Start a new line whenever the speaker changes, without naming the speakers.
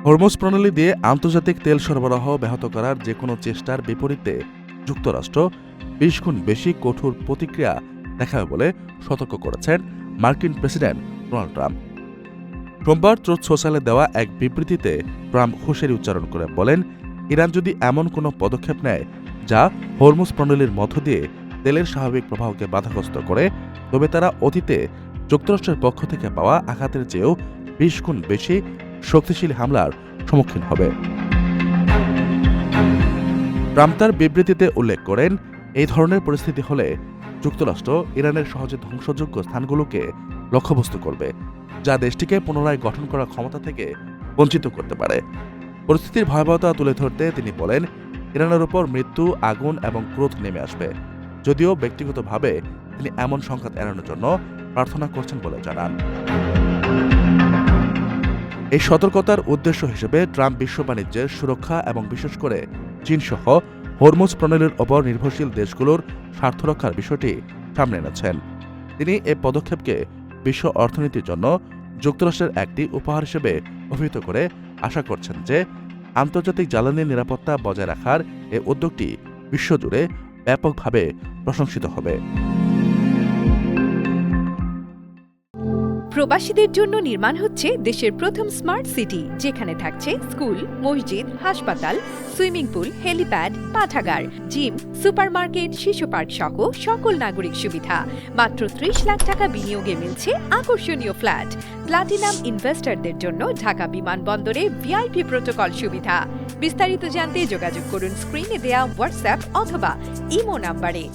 Hormuz প্রণালী দিয়ে আন্তর্জাতিক তেল সরবরাহ ব্যাহত করার যেকোনো চেষ্টার বিপরীতে যুক্তরাষ্ট্র ২০ গুণ বেশি কঠোর প্রতিক্রিয়া দেখাবে বলে সতর্ক করেছেন মার্কিন প্রেসিডেন্ট ডোনাল্ড ট্রাম্প। সোমবার ট্রুথ সোশ্যালে দেওয়া এক বিবৃতিতে ট্রাম্প হুঁশিয়ারি উচ্চারণ করে বলেন, ইরান যদি এমন কোনো পদক্ষেপ নেয় যা হরমুজ প্রণালীর মধ্য দিয়ে তেলের স্বাভাবিক প্রবাহকে বাধাগ্রস্ত করে, তবে তারা অতীতে যুক্তরাষ্ট্রের পক্ষ থেকে পাওয়া আঘাতের চেয়েও ২০ গুণ বেশি শক্তিশালী হামলার সম্মুখীন হবে। ট্রাম্প তার বিবৃতিতে উল্লেখ করেন, এই ধরনের পরিস্থিতি হলে যুক্তরাষ্ট্র ইরানের সহজে ধ্বংসযোগ্য স্থানগুলোকে লক্ষ্যবস্তু করবে, যা দেশটিকে পুনরায় গঠন করার ক্ষমতা থেকে বঞ্চিত করতে পারে। পরিস্থিতির ভয়াবহতা তুলে ধরতে তিনি বলেন, ইরানের উপর মৃত্যু, আগুন এবং ক্রোধ নেমে আসবে। যদিও ব্যক্তিগতভাবে তিনি এমন সংঘাত এড়ানোর জন্য প্রার্থনা করছেন বলে জানান। এই সতর্কতার উদ্দেশ্য হিসেবে ট্রাম্প বিশ্ব বাণিজ্যের সুরক্ষা এবং বিশেষ করে চীনসহ হরমুজ প্রণালীর ওপর নির্ভরশীল দেশগুলোর স্বার্থ রক্ষার বিষয়টি সামনে এনেছেন। তিনি এ পদক্ষেপকে বিশ্ব অর্থনীতির জন্য যুক্তরাষ্ট্রের একটি উপহার হিসেবে অভিহিত করে আশা করছেন যে আন্তর্জাতিক জ্বালানি নিরাপত্তা বজায় রাখার এ উদ্যোগটি বিশ্বজুড়ে ব্যাপকভাবে প্রশংসিত হবে।
প্রবাসীদের জন্য নির্মাণ হচ্ছে দেশের প্রথম স্মার্ট সিটি, যেখানে থাকছে স্কুল, মসজিদ, হাসপাতাল, সুইমিং পুল, হেলিপ্যাড, পাঠাগার, জিম, সুপারমার্কেট, শিশু পার্ক সহ সকল নাগরিক সুবিধা। মাত্র ৩০ লাখ টাকা বিনিয়োগে মিলছে আকর্ষণীয় ফ্ল্যাট। প্লাটিনাম ইনভেস্টরদের জন্য ঢাকা বিমানবন্দরে ভিআইপি প্রোটোকল সুবিধা। বিস্তারিত জানতে যোগাযোগ করুন স্ক্রিনে দেয়া হোয়াটসঅ্যাপ অথবা ইমো নাম্বারে।